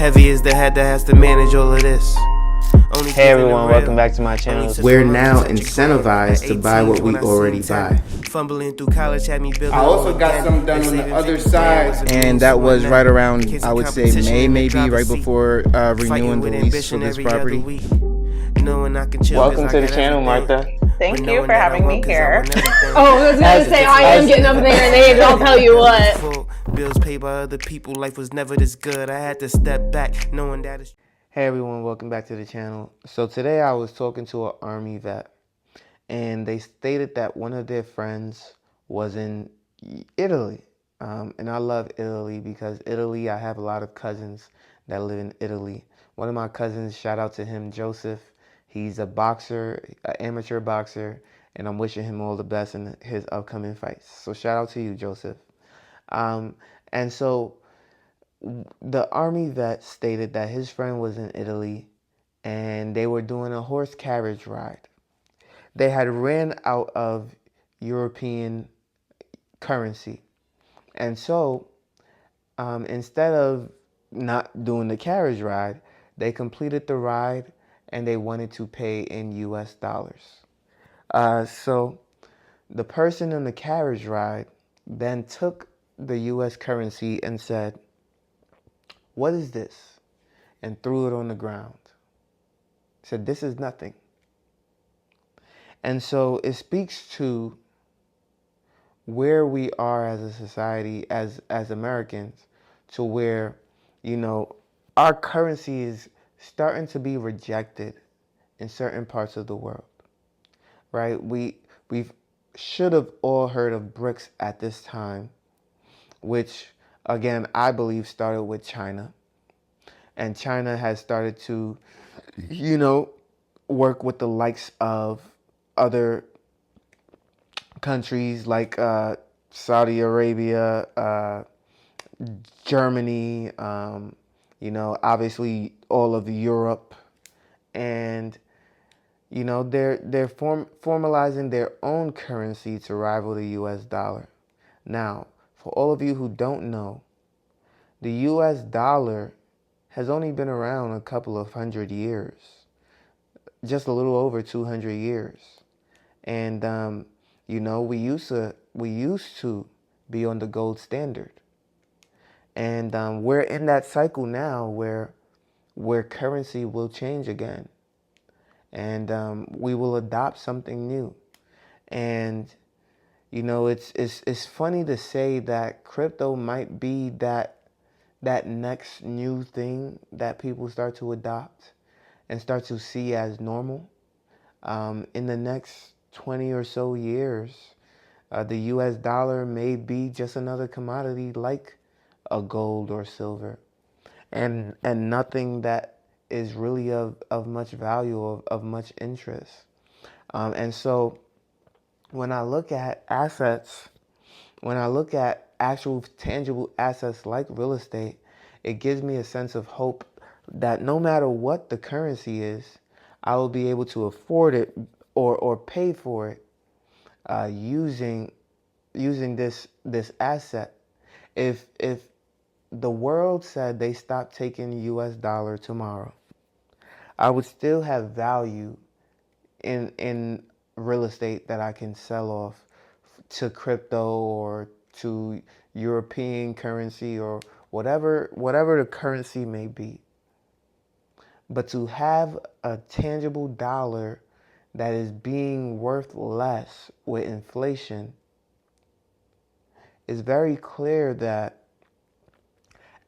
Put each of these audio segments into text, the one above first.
Heavy is the head that has to manage all of this. Hey everyone, welcome back to my channel. We're now incentivized to buy what we already buy. Fumbling through college had me building. I also got some done on the other side. And that was right around, I would say, May, maybe, right before renewing the lease for this property. Welcome to the channel, Martha. Thank you for having me here. Oh, I was going to say, I am getting up there in age, I'll tell you what. Bills paid by other people, life was never this good. I had to step back, knowing that it's... Hey everyone, welcome back to the channel. So today I was talking to an Army vet, and they stated that one of their friends was in Italy. And I love Italy because Italy, I have a lot of cousins that live in Italy. One of my cousins, shout out to him, Joseph. He's a boxer, an amateur boxer, and I'm wishing him all the best in his upcoming fights. So shout out to you, Joseph. And so the Army vet stated that his friend was in Italy and they were doing a horse carriage ride. They had ran out of European currency. And so instead of not doing the carriage ride, they completed the ride and they wanted to pay in US dollars. So the person in the carriage ride then took the US currency and said, "What is this?" and threw it on the ground. Said, "This is nothing." And so it speaks to where we are as a society, as Americans, to where, you know, our currency is starting to be rejected in certain parts of the world, right? We should have all heard of BRICS at this time, which, again, I believe started with China. And China has started to, you know, work with the likes of other countries like Saudi Arabia, Germany, you know, obviously all of Europe. And, you know, they're formalizing their own currency to rival the US dollar. Now, for all of you who don't know, the US dollar has only been around a couple of hundred years, just a little over 200 years. And, you know, we used to be on the gold standard. And we're in that cycle now where currency will change again. And we will adopt something new. And, you know, it's funny to say that crypto might be that next new thing that people start to adopt and start to see as normal. In the next 20 or so years, the US dollar may be just another commodity like a gold or silver, and nothing that is really of much value, of much interest. And so when I look at assets, when I look at actual tangible assets like real estate, it gives me a sense of hope that no matter what the currency is, I will be able to afford it or pay for it using this asset. If the world said they stopped taking US dollar tomorrow, I would still have value in real estate that I can sell off to crypto or to European currency or whatever the currency may be. But to have a tangible dollar that is being worth less with inflation, is very clear that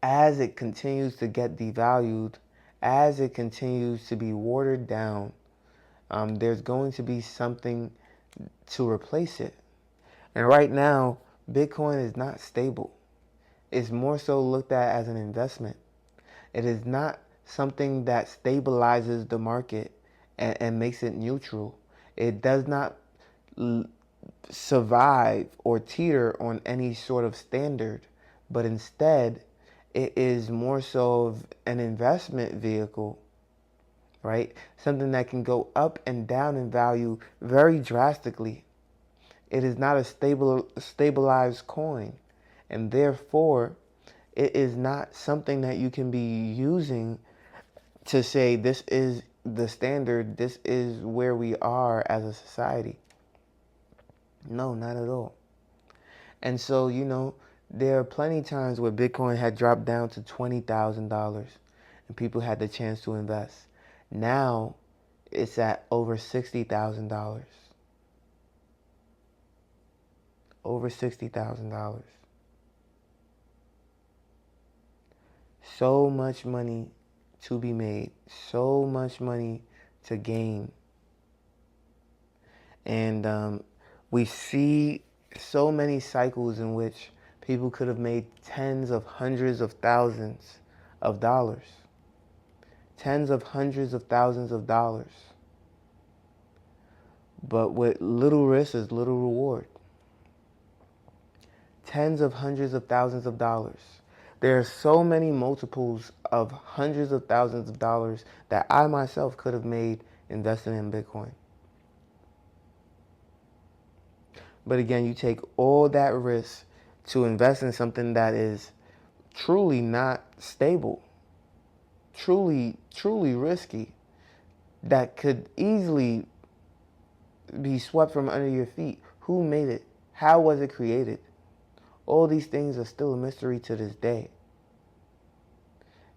as it continues to get devalued, as it continues to be watered down, there's going to be something to replace it. And right now, Bitcoin is not stable. It's more so looked at as an investment. It is not something that stabilizes the market and makes it neutral. It does not survive or teeter on any sort of standard, but instead it is more so of an investment vehicle, right? Something that can go up and down in value very drastically. It is not a stabilized coin, and therefore It is not something that you can be using to say this is the standard, this is where we are as a society. No, not at all. And so, there are plenty of times where Bitcoin had dropped down to $20,000 and people had the chance to invest. Now it's at over $60,000. Over $60,000. So much money to be made, so much money to gain. And we see so many cycles in which people could have made tens of hundreds of thousands of dollars. Tens of hundreds of thousands of dollars. But with little risk is little reward. Tens of hundreds of thousands of dollars. There are so many multiples of hundreds of thousands of dollars that I myself could have made investing in Bitcoin. But again, you take all that risk to invest in something that is truly not stable, truly risky, that could easily be swept from under your feet. Who made it? How was it created? All these things are still a mystery to this day.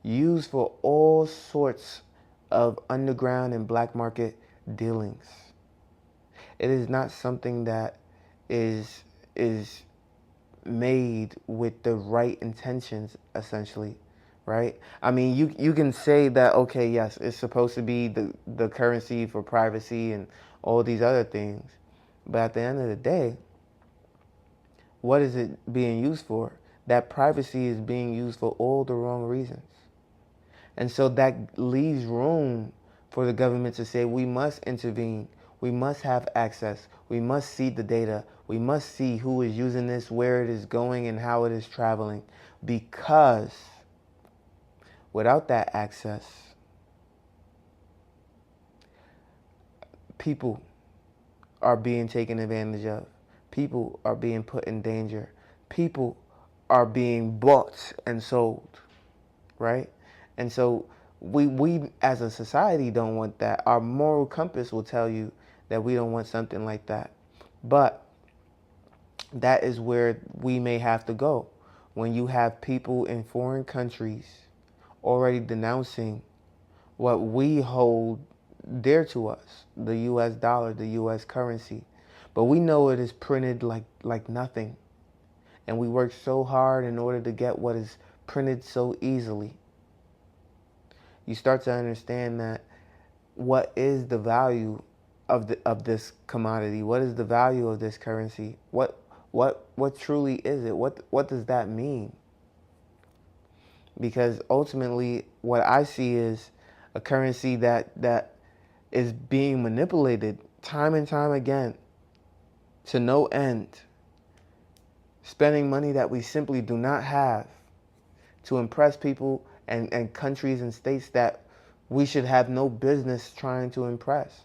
Used for all sorts of underground and black market dealings. It is not something that is made with the right intentions, essentially, right? I mean, you can say that, okay, yes, it's supposed to be the currency for privacy and all these other things. But at the end of the day, what is it being used for? That privacy is being used for all the wrong reasons. And so that leaves room for the government to say, we must intervene. We must have access. We must see the data. We must see who is using this, where it is going, and how it is traveling. Because without that access, people are being taken advantage of. People are being put in danger. People are being bought and sold, right? And so we as a society don't want that. Our moral compass will tell you that we don't want something like that. But that is where we may have to go. When you have people in foreign countries already denouncing what we hold dear to us, the US dollar, the US currency. But we know it is printed like nothing. And we work so hard in order to get what is printed so easily. You start to understand that what is the value of this commodity? What is the value of this currency? What truly is it? What does that mean? Because ultimately what I see is a currency that is being manipulated time and time again to no end. Spending money that we simply do not have to impress people and countries and states that we should have no business trying to impress.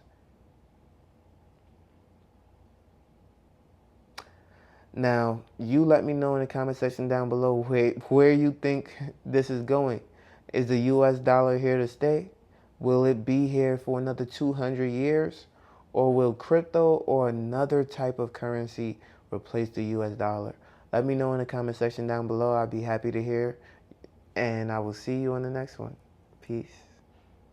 Now, you let me know in the comment section down below where you think this is going. Is the US dollar here to stay? Will it be here for another 200 years? Or will crypto or another type of currency replace the US dollar? Let me know in the comment section down below. I'd be happy to hear. And I will see you on the next one. Peace.